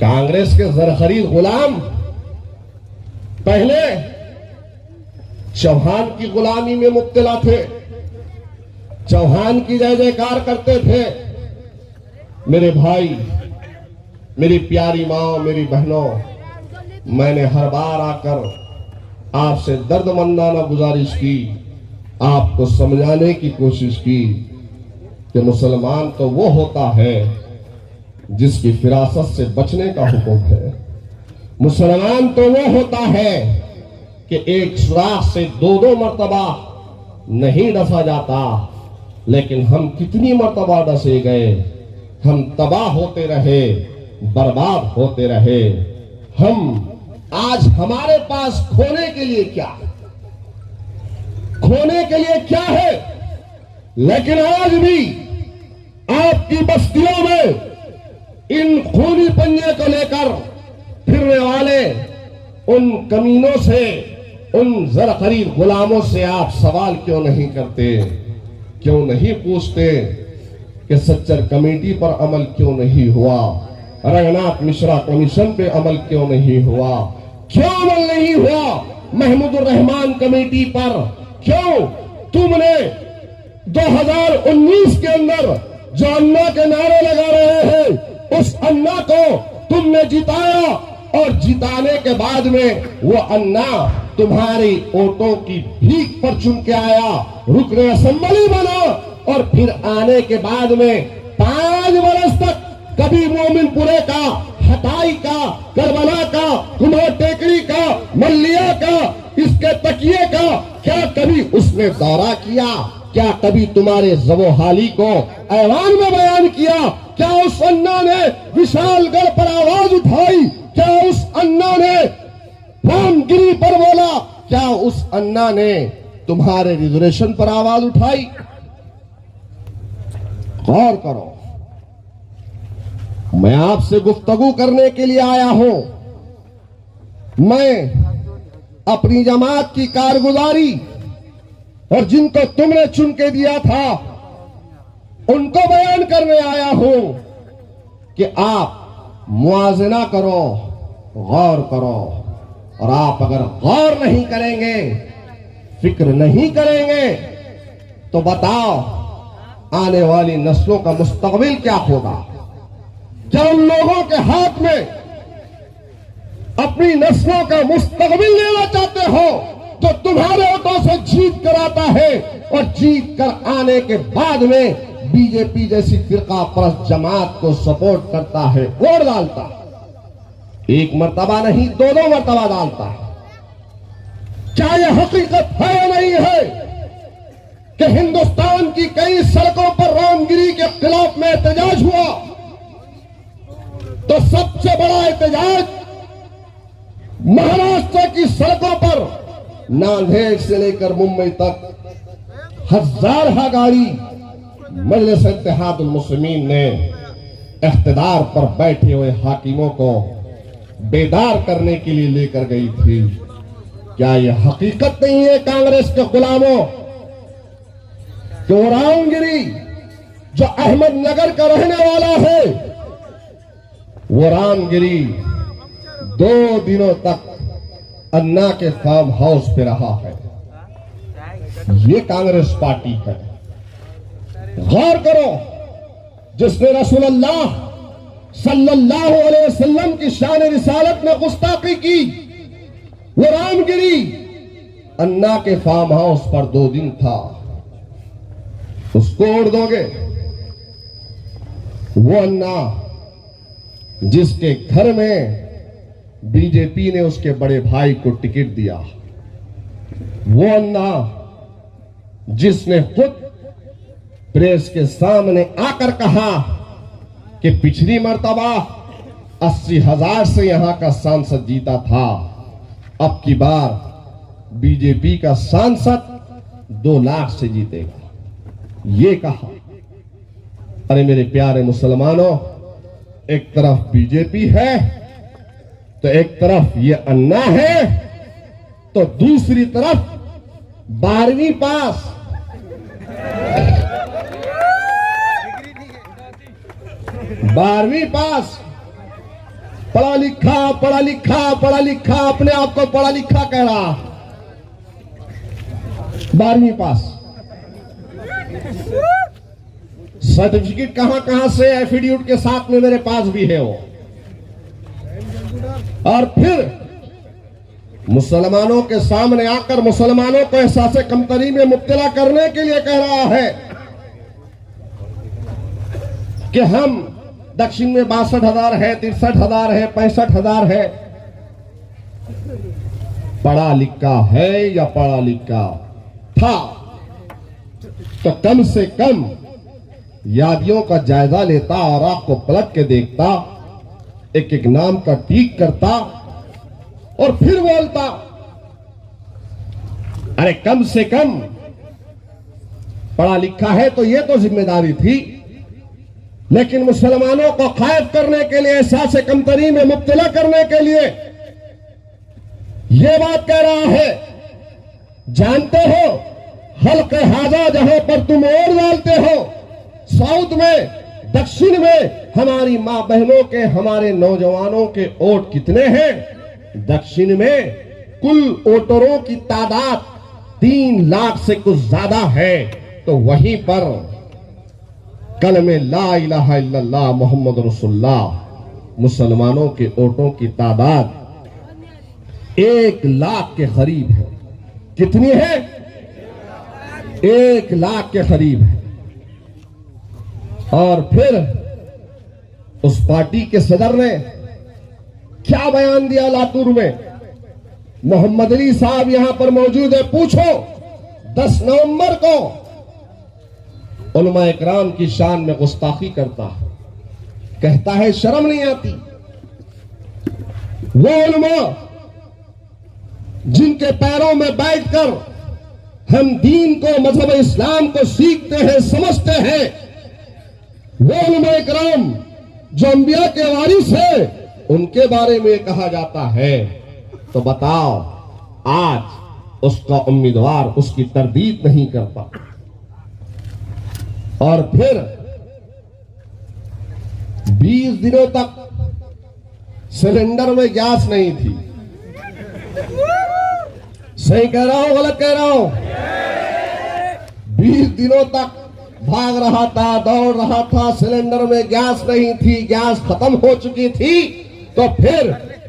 कांग्रेस के जरखरीद गुलाम पहले चौहान की गुलामी में मुब्तला थे, चौहान की जय जयकार करते थे। मेरे भाई, मेरी प्यारी माँ, मेरी बहनों, मैंने हर बार आकर आपसे दर्दमंदाना गुजारिश की, आपको समझाने की कोशिश की कि मुसलमान तो वो होता है जिसकी फिरासत से बचने का हुक्म है। मुसलमान तो वो होता है कि एक सुराख से दो दो मर्तबा नहीं डसा जाता, लेकिन हम कितनी मर्तबा डसे गए, हम तबाह होते रहे, बर्बाद होते रहे। हम आज हमारे पास खोने के लिए क्या, खोने के लिए क्या है, लेकिन आज भी आपकी बस्तियों में इन खूनी पंजे को लेकर फिरने वाले उन कमीनों से, उन जरखरीद गुलामों से आप सवाल क्यों नहीं करते, क्यों नहीं पूछते कि सच्चर कमेटी पर अमल क्यों नहीं हुआ, रंगनाथ मिश्रा कमीशन पे अमल क्यों नहीं हुआ, क्यों अमल नहीं हुआ महमूदुर रहमान कमेटी पर, क्यों तुमने 2019 के अंदर जो अन्ना के नारे लगा रहे हैं उस अन्ना को तुमने जिताया, और जिताने के बाद में वो अन्ना तुम्हारी वोटों की भीख पर चुन के आया, रुकने असेंबली बना, और फिर आने के बाद में 5 वर्ष तक कभी मोमिनपुरे का, हटाई का, करबला का, कुमार टेकरी का, मल्लिया का, इसके तकिए का क्या कभी उसने दौरा किया? क्या कभी तुम्हारे जबोहाली को ऐवान में बयान किया? क्या उस अन्ना ने विशालगढ़ पर आवाज उठाई? क्या उस अन्ना ने रामगिरी पर बोला? क्या उस अन्ना ने तुम्हारे रिजर्वेशन पर आवाज उठाई? गौर करो, मैं आपसे गुफ्तगू करने के लिए आया हूं। मैं अपनी जमात की कारगुजारी और जिनको तुमने चुन के दिया था उनको बयान करने आया हूं कि आप मुआजना करो, गौर करो, और आप अगर गौर नहीं करेंगे, फिक्र नहीं करेंगे, तो बताओ आने वाली नस्लों का मुस्तकबिल क्या होगा? क्या उन लोगों के हाथ में अपनी नस्लों का मुस्तकबिल लेना चाहते हो तो तुम्हारे वोटों से जीत कर आता है, और जीत कर आने के बाद में बीजेपी जैसी फिरका परस्त जमात को सपोर्ट करता है, वोट डालता है, एक मर्तबा नहीं 2-2 मर्तबा डालता है। क्या यह हकीकत है या नहीं है कि हिंदुस्तान की कई सड़कों पर रामगिरी के खिलाफ में एहतजाज हुआ, तो सबसे बड़ा एहतजाज महाराष्ट्र की सड़कों पर नांदेड़ से लेकर मुंबई तक हजारों गाड़ी मजलिस इत्तेहादुल मुस्लिमीन ने इख्तिदार पर बैठे हुए हाकिमों को बेदार करने के लिए लेकर गई थी। क्या यह हकीकत नहीं है कांग्रेस के गुलामों कि रामगिरी जो अहमदनगर का रहने वाला है, वो रामगिरी 2 दिनों तक अन्ना के फार्म हाउस पे रहा है? ये कांग्रेस पार्टी है। गौर करो, जिसने रसूलुल्लाह सल्लल्लाहु अलैहि वसल्लम की शान रिसालत में गुस्ताखी की, वो रामगिरी अन्ना के फार्म हाउस पर 2 दिन था। उसको उड़ दोगे? वो अन्ना जिसके घर में बीजेपी ने उसके बड़े भाई को टिकट दिया, वो अन्ना जिसने खुद प्रेस के सामने आकर कहा कि पिछली मर्तबा 80,000 से यहां का सांसद जीता था, अब की बार बीजेपी का सांसद 2 लाख से जीतेगा, ये कहा। अरे मेरे प्यारे मुसलमानों, एक तरफ बीजेपी है तो एक तरफ ये अन्ना है, तो दूसरी तरफ 12वीं पास, पढ़ा लिखा पढ़ा लिखा पढ़ा लिखा, अपने आप को पढ़ा लिखा कह रहा, 12वीं पास, सर्टिफिकेट कहां कहां से एफिडेविट के साथ में मेरे पास भी है वो। और फिर मुसलमानों के सामने आकर मुसलमानों को एहसास कमतरी में मुब्तला करने के लिए कह रहा है कि हम दक्षिण में 62,000 है, 63,000 है, 65,000 है। पढ़ा लिखा है या पढ़ा लिखा था तो कम से कम यादियों का जायजा लेता और आंख को पलट के देखता, एक एक नाम का टीक करता और फिर बोलता। अरे कम से कम पढ़ा लिखा है तो ये तो जिम्मेदारी थी, लेकिन मुसलमानों को खैफ करने के लिए, एहसास कमतरी में मुब्तला करने के लिए यह बात कह रहा है। जानते हो हल्के हाजा जहां पर तुम और डालते हो, साउथ में, दक्षिण में हमारी मां बहनों के, हमारे नौजवानों के वोट कितने हैं? दक्षिण में कुल वोटरों की तादाद 3 लाख से कुछ ज्यादा है, तो वहीं पर कलमे ला इलाहा इल्लल्लाह मोहम्मद रसूलुल्लाह मुसलमानों के वोटों की तादाद 1 लाख के करीब है। कितनी है? 1 लाख के करीब है। और फिर उस पार्टी के सदर ने क्या बयान दिया लातूर में? मोहम्मद अली साहब यहां पर मौजूद है, पूछो 10 नवंबर को उलमा इकराम की शान में गुस्ताखी करता है, कहता है शर्म नहीं आती। वो उलमा जिनके पैरों में बैठकर हम दीन को, मजहब इस्लाम को सीखते हैं, समझते हैं, वो उलमा इकराम जो अंबिया के वारिस है, उनके बारे में कहा जाता है, तो बताओ आज उसका उम्मीदवार उसकी तरदीद नहीं करता। और फिर 20 दिनों तक सिलेंडर में गैस नहीं थी। सही कह रहा हूं, गलत कह रहा हूं? 20 दिनों तक भाग रहा था, दौड़ रहा था, सिलेंडर में गैस नहीं थी, गैस खत्म हो चुकी थी। तो फिर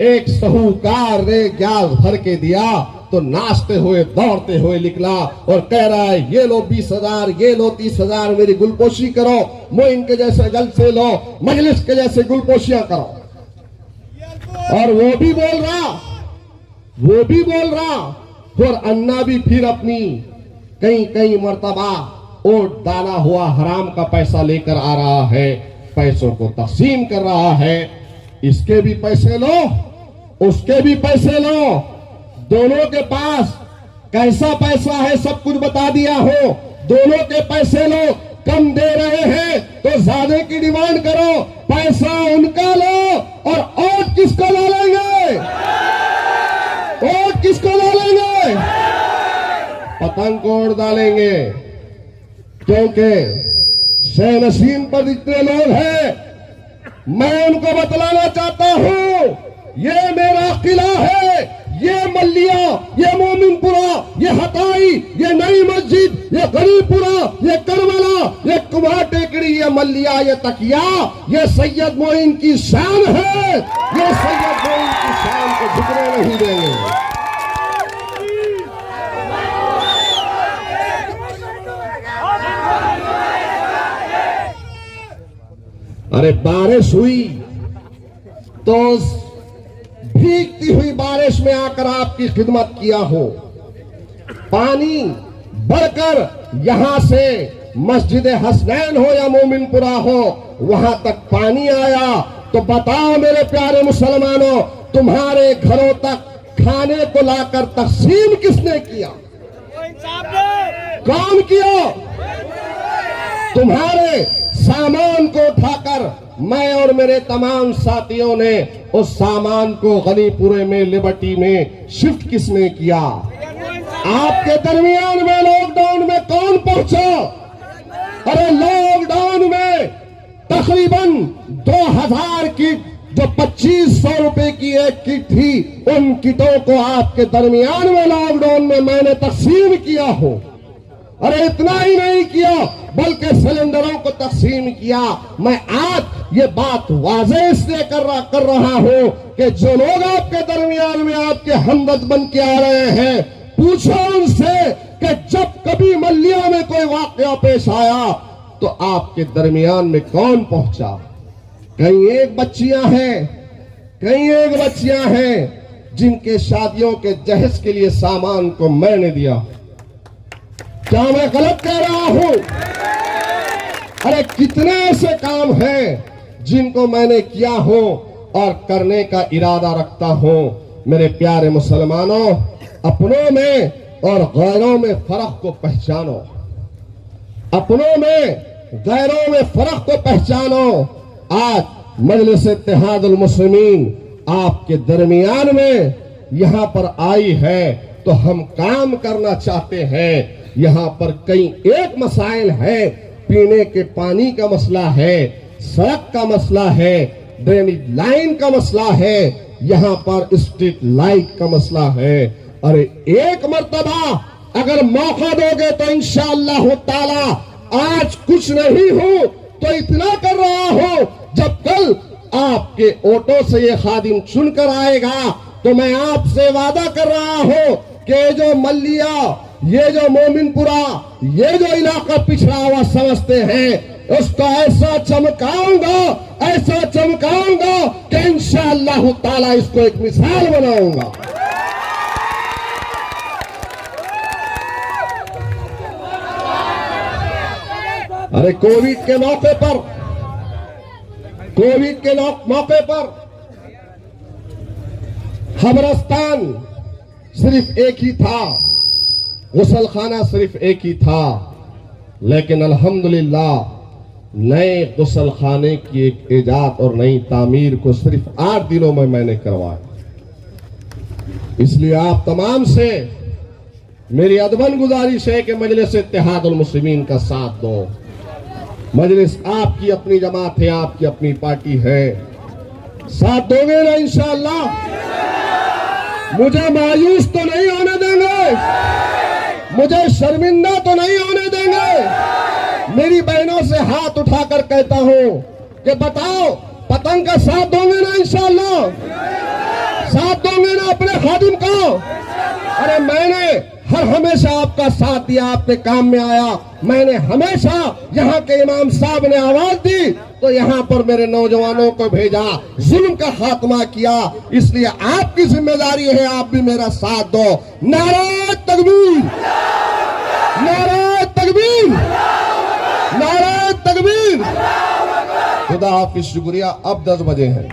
एक साहूकार ने गैस भर के दिया, तो नाचते हुए दौड़ते हुए निकला और कह रहा है ये लो 20,000, ये लो 30,000, मेरी गुलपोशी करो, मोइन के जैसे जलसे लो, मजलिस के जैसे गुलपोशियां करो। और वो भी बोल रहा और अन्ना भी फिर अपनी कई मर्तबा वोट डाला हुआ हराम का पैसा लेकर आ रहा है, पैसों को तकसीम कर रहा है। इसके भी पैसे लो, उसके भी पैसे लो, दोनों के पास कैसा पैसा है सब कुछ बता दिया हो। दोनों के पैसे लो, कम दे रहे हैं तो ज्यादा की डिमांड करो, पैसा उनका लो। और वोट किसको डालेंगे? वोट किसको डालेंगे? पतंग को वोट डालेंगे, क्योंकि शह नसीम पर जितने लोग हैं, मैं उनको बतलाना चाहता हूं, ये मेरा किला है, ये मल्लिया, ये मोमिनपुरा, ये हताई, ये नई मस्जिद, ये गरीबपुरा, ये करबला, ये कुमार टेकड़ी, ये मल्लिया, ये तकिया, ये सैयद मोइन की शान है। ये सैयद मोइन की शान को झुकने नहीं देंगे। अरे बारिश हुई तो भीगती हुई बारिश में आकर आपकी खिदमत किया हो, पानी बढ़कर यहां से मस्जिद हसनैन हो या मोमिनपुरा हो, वहां तक पानी आया, तो बताओ मेरे प्यारे मुसलमानों, तुम्हारे घरों तक खाने को लाकर तकसीम किसने किया? कौन किया? तुम्हारे सामान को उठाकर मैं और मेरे तमाम साथियों ने उस सामान को गनीपुरे में, लिबर्टी में शिफ्ट किसने किया? आपके दरमियान में लॉकडाउन में कौन पहुंचा? अरे लॉकडाउन में तकरीबन 2000 की जो 2500 रुपए की एक किट थी, उन किटों को आपके दरमियान में लॉकडाउन में मैंने तकसीम किया हो। अरे इतना ही नहीं किया बल्कि सिलेंडरों को तकसीम किया। मैं आज ये बात वाज़ेह इसलिए कर रहा हूं कि जो लोग आपके दरमियान में आपके हमदर्द बन के आ रहे हैं, पूछो उनसे कि जब कभी मल्लिया में कोई वाकया पेश आया तो आपके दरमियान में कौन पहुंचा। कई एक बच्चियां हैं जिनके शादियों के जहेज के लिए सामान को मैंने दिया। क्या मैं गलत कह रहा हूं? अरे कितने ऐसे काम हैं जिनको मैंने किया हो और करने का इरादा रखता हूं। मेरे प्यारे मुसलमानों, अपनों में और गैरों में फर्क को पहचानो। अपनों में गैरों में फर्क को पहचानो। आज मजलिस इत्तेहादुल मुस्लिमीन आपके दरमियान में यहां पर आई है तो हम काम करना चाहते हैं। यहां पर कई एक मसाइल है, पीने के पानी का मसला है, सड़क का मसला है, ड्रेनेज लाइन का मसला है, यहां पर स्ट्रीट लाइट का मसला है। अरे एक मर्तबा अगर मौका दोगे तो इंशाअल्लाह ताला आज कुछ नहीं हो तो इतना कर रहा हो, जब कल आपके ऑटो से ये खादिम चुनकर आएगा तो मैं आपसे वादा कर रहा हूं कि जो मल्लिया, ये जो मोमिनपुरा, ये जो इलाका पिछड़ा हुआ समझते हैं, उसको ऐसा चमकाऊंगा कि इंशाअल्लाह ताला इसको एक मिसाल बनाऊंगा। अरे कोविड के मौके पर कब्रिस्तान सिर्फ एक ही था, गुसलखाना सिर्फ एक ही था, लेकिन अल्हम्दुलिल्लाह नए गुसलखाने की एक इजाद और नई तामीर को सिर्फ 8 दिनों में मैंने करवाया। इसलिए आप तमाम से मेरी अदबन गुजारिश है कि मजलिस इत्तेहादुल मुस्लिमीन का साथ दो। मजलिस आपकी अपनी जमात है, आपकी अपनी पार्टी है, साथ दोगे ना इंशाअल्लाह? मुझे मायूस तो नहीं होने देंगे, मुझे शर्मिंदा तो नहीं होने देंगे। मेरी बहनों से हाथ उठाकर कहता हूं कि बताओ, पतंग का साथ दोगे ना इंशाअल्लाह? साथ दोगे ना अपने खादिम को? अरे मैंने हर हमेशा आपका साथ दिया, आपके काम में आया। मैंने हमेशा यहाँ के इमाम साहब ने आवाज दी तो यहाँ पर मेरे नौजवानों को भेजा, जुल्म का खात्मा किया। इसलिए आपकी जिम्मेदारी है, आप भी मेरा साथ दो। नारे तकबीर, नारे तकबीर, नारे तकबीर। खुदा हाफिज, शुक्रिया। अब 10 बजे हैं।